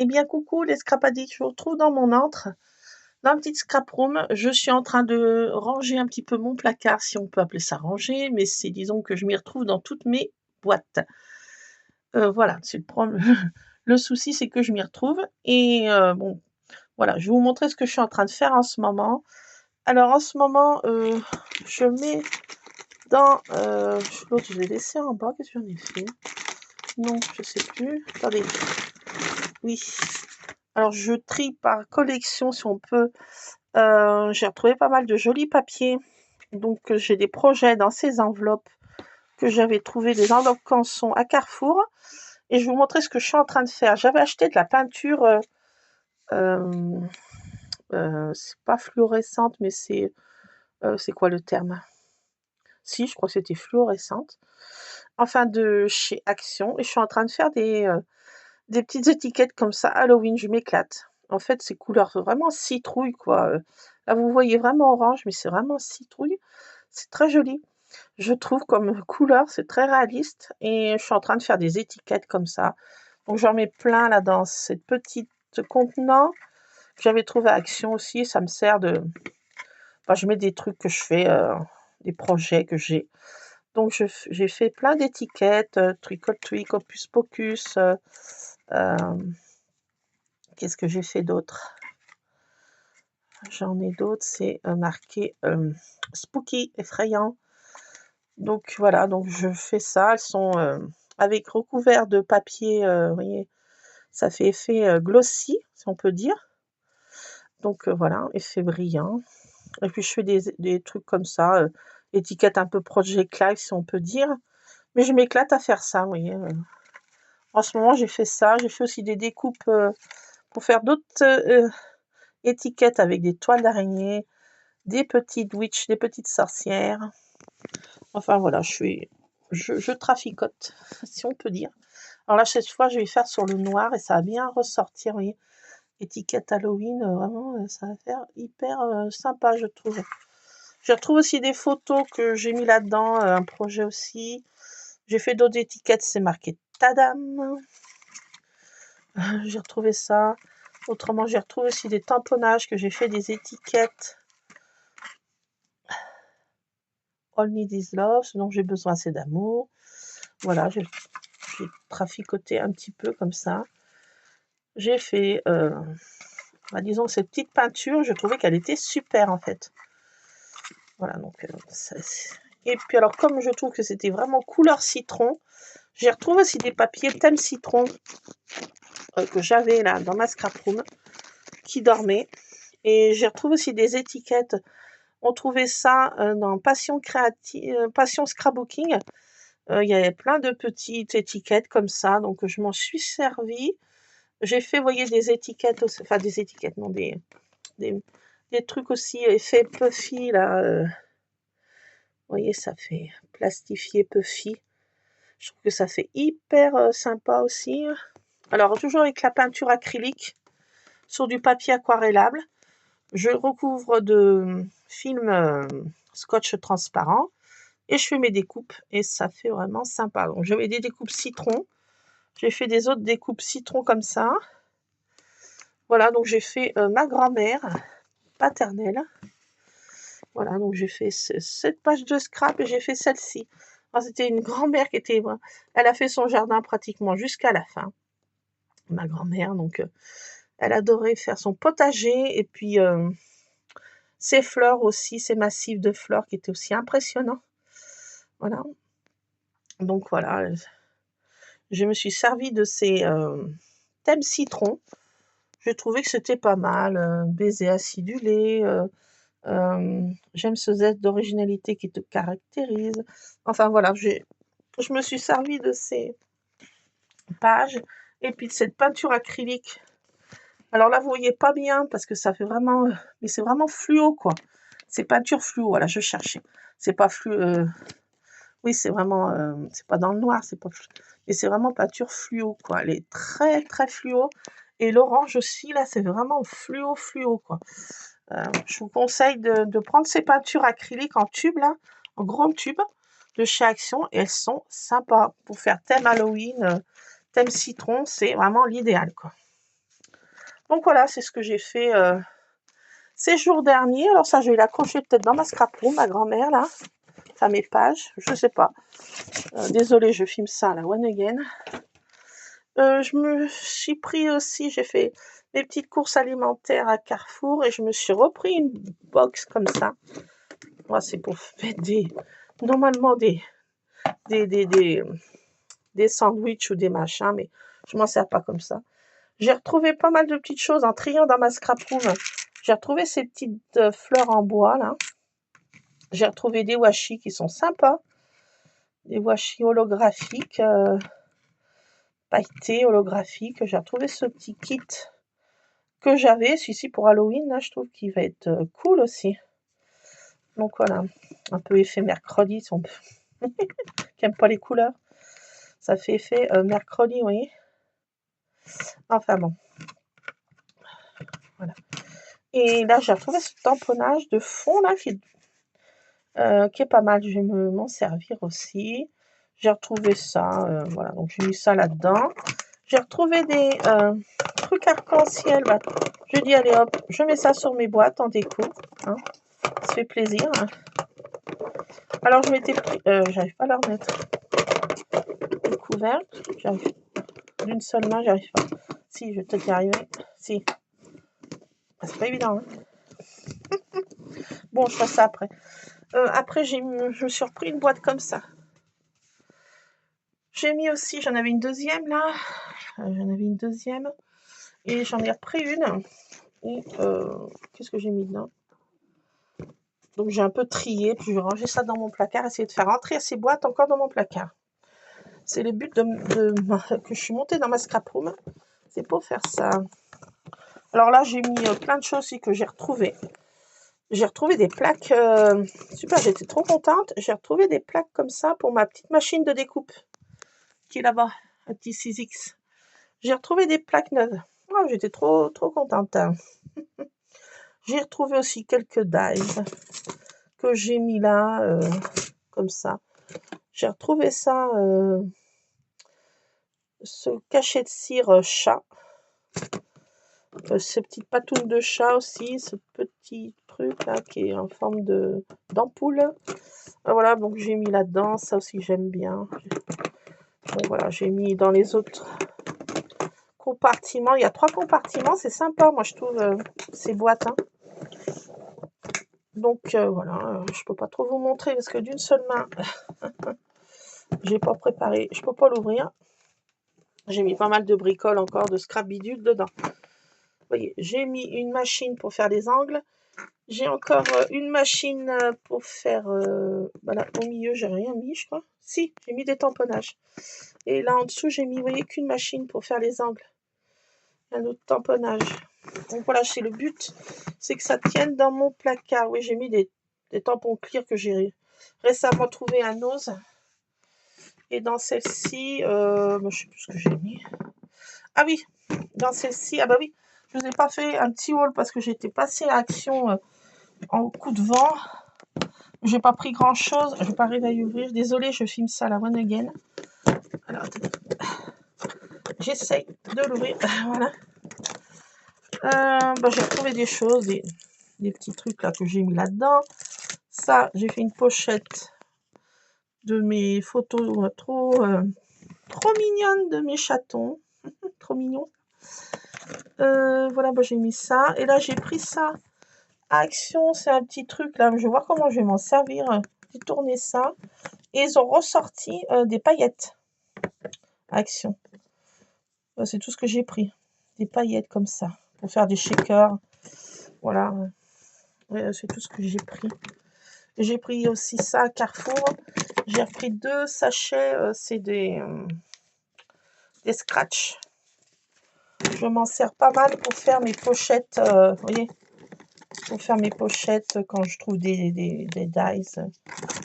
Eh bien, coucou les scrap addicts, je vous retrouve dans mon antre, dans la petite scrap room. Je suis en train de ranger un petit peu mon placard, si on peut appeler ça ranger, mais c'est, disons que je m'y retrouve dans toutes mes boîtes. Voilà, c'est le problème. Le souci, c'est que je m'y retrouve. Et bon, voilà, je vais vous montrer ce que je suis en train de faire en ce moment. Alors, en ce moment, je mets dans... l'autre, je l'ai laissé en bas, qu'est-ce que j'en ai fait? Non, je sais plus. Attendez. Oui. Alors, je trie par collection, si on peut. J'ai retrouvé pas mal de jolis papiers. Donc, j'ai des projets dans ces enveloppes que j'avais trouvé, des enveloppes canson à Carrefour. Et je vais vous montrer ce que je suis en train de faire. J'avais acheté de la peinture, c'est pas fluorescente, mais c'est quoi le terme? Si, je crois que c'était fluorescente. Enfin, de chez Action. Et je suis en train de faire des petites étiquettes comme ça, Halloween, je m'éclate. En fait, c'est couleur vraiment citrouille, quoi. Là, vous voyez vraiment orange, mais c'est vraiment citrouille. C'est très joli. Je trouve comme couleur, c'est très réaliste. Et je suis en train de faire des étiquettes comme ça. Donc, j'en mets plein là dans cette petite contenant que j'avais trouvé à Action aussi. Ça me sert de... Enfin, je mets des trucs que je fais, des projets que j'ai. Donc, j'ai fait plein d'étiquettes, Trick or Treat, Hocus Pocus. Qu'est-ce que j'ai fait d'autre? J'en ai d'autres, c'est marqué spooky, effrayant. Donc voilà, donc je fais ça. Elles sont avec recouvert de papier, vous voyez, ça fait effet glossy, si on peut dire. Donc voilà, effet brillant. Et puis je fais des trucs comme ça, étiquette un peu Project Life, si on peut dire. Mais je m'éclate à faire ça, vous voyez. En ce moment, j'ai fait ça. J'ai fait aussi des découpes pour faire d'autres étiquettes avec des toiles d'araignée, des petites witches, des petites sorcières. Enfin voilà, je traficote, si on peut dire. Alors là, cette fois, je vais faire sur le noir et ça va bien ressortir, vous voyez. Étiquette Halloween, vraiment, ça va faire hyper sympa, je trouve. Je retrouve aussi des photos que j'ai mis là-dedans, un projet aussi. J'ai fait d'autres étiquettes, c'est marqué Tadam. J'ai retrouvé ça. Autrement, j'ai retrouvé aussi des tamponnages que j'ai fait des étiquettes. All Need Is Love, ce dont j'ai besoin, c'est d'amour. Voilà, j'ai traficoté un petit peu comme ça. J'ai fait, disons, cette petite peinture, je trouvais qu'elle était super en fait. Voilà, donc et puis alors, comme je trouve que c'était vraiment couleur citron, j'ai retrouvé aussi des papiers thème citron que j'avais là dans ma scrap room qui dormaient. Et j'ai retrouvé aussi des étiquettes. On trouvait ça dans Passion Créative, Passion Scrapbooking. Il y avait plein de petites étiquettes comme ça, donc je m'en suis servie. J'ai fait, vous voyez, des étiquettes, enfin des étiquettes, non, des trucs aussi effet puffy, là. Vous voyez, ça fait plastifié puffy. Je trouve que ça fait hyper sympa aussi. Alors, toujours avec la peinture acrylique sur du papier aquarellable. Je le recouvre de film scotch transparent et je fais mes découpes et ça fait vraiment sympa. Donc, j'avais des découpes citron. J'ai fait des autres découpes citron comme ça. Voilà, donc j'ai fait ma grand-mère paternelle. Voilà, donc j'ai fait cette page de scrap et j'ai fait celle-ci. C'était une grand-mère qui était... Elle a fait son jardin pratiquement jusqu'à la fin. Ma grand-mère, donc elle adorait faire son potager et puis ses fleurs aussi, ses massifs de fleurs qui étaient aussi impressionnants. Voilà. Donc voilà, je me suis servie de ces thèmes citron. J'ai trouvé que c'était pas mal. Baiser acidulé, j'aime ce zeste d'originalité qui te caractérise. Enfin voilà, je me suis servie de ces pages et puis de cette peinture acrylique. Alors là, vous voyez pas bien parce que ça fait vraiment... mais c'est vraiment fluo, quoi. C'est peinture fluo, voilà, je cherchais. C'est pas fluo... oui, c'est vraiment... c'est pas dans le noir, c'est pas... mais c'est vraiment peinture fluo, quoi. Elle est très, très fluo. Et l'orange aussi, là, c'est vraiment fluo, fluo, quoi. Je vous conseille de prendre ces peintures acryliques en tube, là, en gros tube, de chez Action. Et elles sont sympas pour faire thème Halloween, thème citron. C'est vraiment l'idéal, quoi. Donc voilà, c'est ce que j'ai fait ces jours derniers. Alors ça, je vais l'accrocher peut-être dans ma scrap room, ma grand-mère, là. Enfin, mes pages, je sais pas. Désolée, je filme ça à la one again. Je me suis pris aussi, j'ai fait mes petites courses alimentaires à Carrefour et je me suis repris une box comme ça. Moi, c'est pour faire normalement des sandwichs ou des machins, mais je m'en sers pas comme ça. J'ai retrouvé pas mal de petites choses en triant dans ma scrap room. J'ai retrouvé ces petites fleurs en bois, là. J'ai retrouvé des washi qui sont sympas. Des washi holographiques, pailletés, holographiques. J'ai retrouvé ce petit kit que j'avais, celui-ci pour Halloween, là, je trouve qu'il va être cool aussi. Donc voilà, un peu effet mercredi, si on peut... qui n'aime pas les couleurs. Ça fait effet mercredi, vous voyez. Enfin bon. Voilà. Et là, j'ai retrouvé ce tamponnage de fond, là, qui est pas mal. Je vais m'en servir aussi. J'ai retrouvé ça, voilà, donc j'ai mis ça là-dedans. J'ai retrouvé des trucs arc-en-ciel. Bah, je dis, allez hop, je mets ça sur mes boîtes en déco. Hein. Ça fait plaisir. Hein. Alors, je m'étais pris... j'arrive pas à la remettre. Le couvercle. J'arrive. D'une seule main, j'arrive pas. Si, je vais peut-être y arriver. Si. Ah, c'est pas évident. Hein. Bon, je ferai ça après. Après, je me suis repris une boîte comme ça. J'ai mis aussi, j'en avais une deuxième là. J'en avais une deuxième. Et j'en ai repris une. Et qu'est-ce que j'ai mis dedans? Donc j'ai un peu trié, puis je vais ranger ça dans mon placard, essayer de faire rentrer ces boîtes encore dans mon placard. C'est le but que je suis montée dans ma scrap room. C'est pour faire ça. Alors là, j'ai mis plein de choses aussi que j'ai retrouvées. J'ai retrouvé des plaques. Super, j'étais trop contente. J'ai retrouvé des plaques comme ça pour ma petite machine de découpe. Qui est là-bas, un petit 6X. J'ai retrouvé des plaques neuves. Oh, j'étais trop contente. J'ai retrouvé aussi quelques dies que j'ai mis là, comme ça. J'ai retrouvé ça, ce cachet de cire chat. Ces petites patounes de chat aussi, ce petit truc là qui est en forme d'ampoule. Voilà, donc j'ai mis là-dedans, ça aussi j'aime bien. Bon voilà, j'ai mis dans les autres compartiments. Il y a 3 compartiments, c'est sympa, moi je trouve ces boîtes. Hein. Donc voilà, je peux pas trop vous montrer parce que d'une seule main, j'ai pas préparé, je peux pas l'ouvrir. J'ai mis pas mal de bricoles encore, de scrap bidule dedans. Vous voyez, j'ai mis une machine pour faire les angles. J'ai encore une machine pour faire... voilà, au milieu, j'ai rien mis, je crois. Si, j'ai mis des tamponnages. Et là, en dessous, j'ai mis, vous voyez, qu'une machine pour faire les angles. Un autre tamponnage. Donc voilà, c'est le but, c'est que ça tienne dans mon placard. Oui, j'ai mis des tampons clear que j'ai récemment trouvé à Nose. Et dans celle-ci, je ne sais plus ce que j'ai mis. Ah oui, dans celle-ci, ah bah oui, je vous ai pas fait un petit haul parce que j'étais passée à Action en coup de vent. J'ai pas pris grand chose, je vais pas arriver à y ouvrir. Désolée, je filme ça à la one again. Alors, j'essaye de l'ouvrir. Voilà. J'ai retrouvé des choses, des petits trucs là que j'ai mis là-dedans. Ça, j'ai fait une pochette de mes photos trop mignonnes de mes chatons. Trop mignon. Voilà, j'ai mis ça. Et là, j'ai pris ça à Action. C'est un petit truc là. Je vais voir comment je vais m'en servir. J'ai tourné ça. Et ils ont ressorti des paillettes à Action. C'est tout ce que j'ai pris. Des paillettes comme ça. Pour faire des shakers. Voilà. C'est tout ce que j'ai pris. J'ai pris aussi ça à Carrefour. J'ai repris 2 sachets. C'est des scratchs. Je m'en sers pas mal pour faire mes pochettes. Vous voyez, pour faire mes pochettes quand je trouve des dies.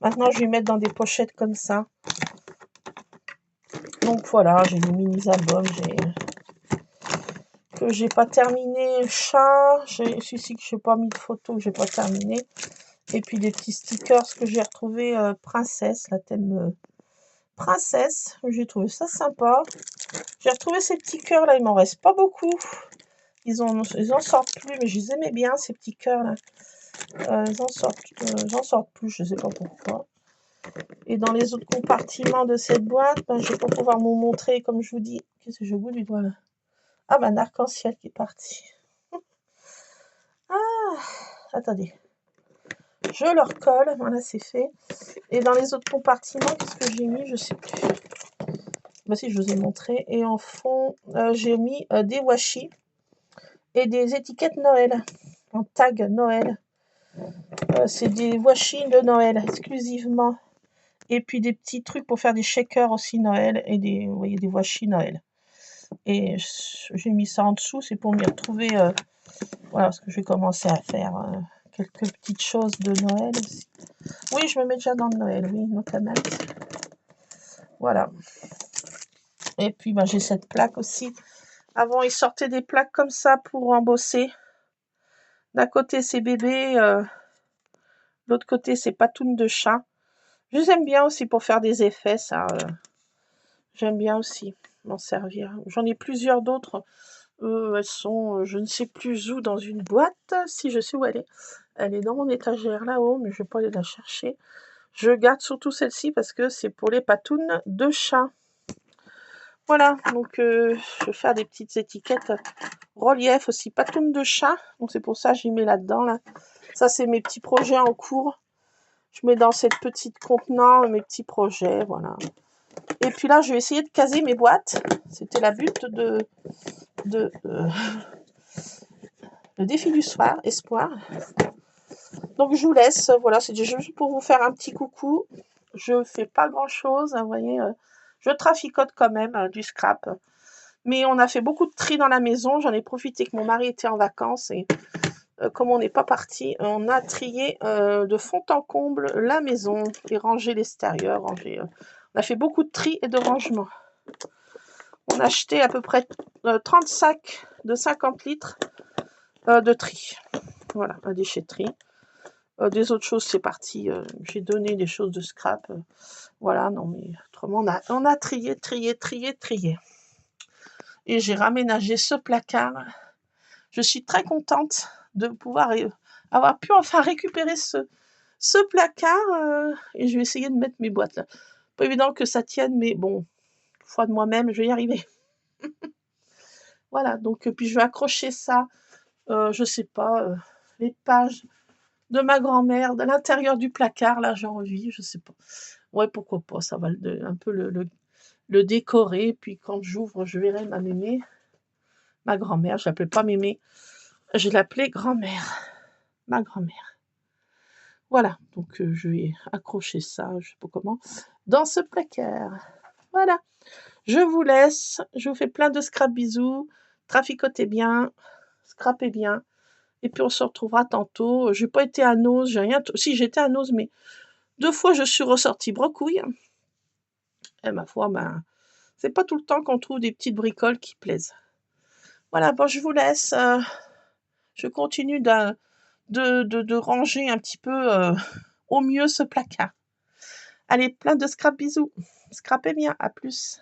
Maintenant, je vais mettre dans des pochettes comme ça. Donc voilà, j'ai des mini-albums que j'ai pas terminé. Chat, celui-ci que je n'ai pas mis de photo, que j'ai pas terminé. Et puis des petits stickers que j'ai retrouvé princesse, la thème princesse. J'ai trouvé ça sympa. J'ai retrouvé ces petits cœurs là, il m'en reste pas beaucoup. Ils en sortent plus, mais je les aimais bien, ces petits cœurs là. Ils en sortent plus, je sais pas pourquoi. Et dans les autres compartiments de cette boîte, ben, je vais pas pouvoir vous montrer, comme je vous dis. Qu'est-ce que j'ai au bout du doigt là? Ah, ben, un arc-en-ciel qui est parti. Ah, attendez. Je le recolle, voilà, c'est fait. Et dans les autres compartiments, qu'est-ce que j'ai mis? Je sais plus. Bah si, je vous ai montré. Et en fond, j'ai mis des washi et des étiquettes Noël, en tag Noël. C'est des washi de Noël exclusivement. Et puis des petits trucs pour faire des shakers aussi Noël et des, vous voyez, des washi Noël. Et j'ai mis ça en dessous, c'est pour m'y retrouver. Voilà, parce que je vais commencer à faire quelques petites choses de Noël aussi. Oui, je me mets déjà dans le Noël, oui, notamment. Voilà. Et puis, ben, j'ai cette plaque aussi. Avant, ils sortaient des plaques comme ça pour embosser. D'un côté, c'est bébé. L'autre côté, c'est patoune de chat. Je les aime bien aussi pour faire des effets, ça. J'aime bien aussi m'en servir. J'en ai plusieurs d'autres. Elles sont, je ne sais plus où, dans une boîte. Si, je sais où elle est. Elle est dans mon étagère là-haut, mais je ne vais pas aller la chercher. Je garde surtout celle-ci parce que c'est pour les patounes de chat. Voilà, donc je vais faire des petites étiquettes relief aussi, patounes de chat. Donc c'est pour ça que j'y mets là-dedans. Là. Ça, c'est mes petits projets en cours. Je mets dans cette petite contenant mes petits projets, voilà. Et puis là, je vais essayer de caser mes boîtes. C'était la but de le défi du soir, espoir. Donc je vous laisse, voilà, c'est juste pour vous faire un petit coucou. Je fais pas grand-chose, hein, vous voyez. Je traficote quand même du scrap. Mais on a fait beaucoup de tri dans la maison. J'en ai profité que mon mari était en vacances et comme on n'est pas parti, on a trié de fond en comble la maison et rangé l'extérieur. On a fait beaucoup de tri et de rangement. On a acheté à peu près 30 sacs de 50 litres de tri. Voilà, la déchetterie. Des autres choses, c'est parti. J'ai donné des choses de scrap. Voilà, non, mais autrement, on a trié. Et j'ai raménagé ce placard. Je suis très contente de pouvoir avoir pu enfin récupérer ce placard. Et je vais essayer de mettre mes boîtes là. Pas évident que ça tienne, mais bon, foi de moi-même, je vais y arriver. Voilà, donc puis je vais accrocher ça, je sais pas, les pages de ma grand-mère de l'intérieur du placard, là j'ai envie, je sais pas. Ouais, pourquoi pas, ça va un peu le décorer, puis quand j'ouvre, je verrai ma mémé, ma grand-mère, je l'appelais pas mémé, je l'appelais grand-mère, ma grand-mère. Voilà, donc je vais accrocher ça, je sais pas comment, dans ce placard. Voilà, je vous laisse, je vous fais plein de scrap bisous, traficotez bien, scrapez bien. Et puis on se retrouvera tantôt. J'ai pas été à Nose, j'ai rien. Si j'étais à Nose, mais 2 fois je suis ressortie brocouille. Et ma foi, ben, c'est pas tout le temps qu'on trouve des petites bricoles qui plaisent. Voilà, bon, je vous laisse. Je continue de ranger un petit peu au mieux ce placard. Allez, plein de scrap bisous. Scrapez bien, à plus.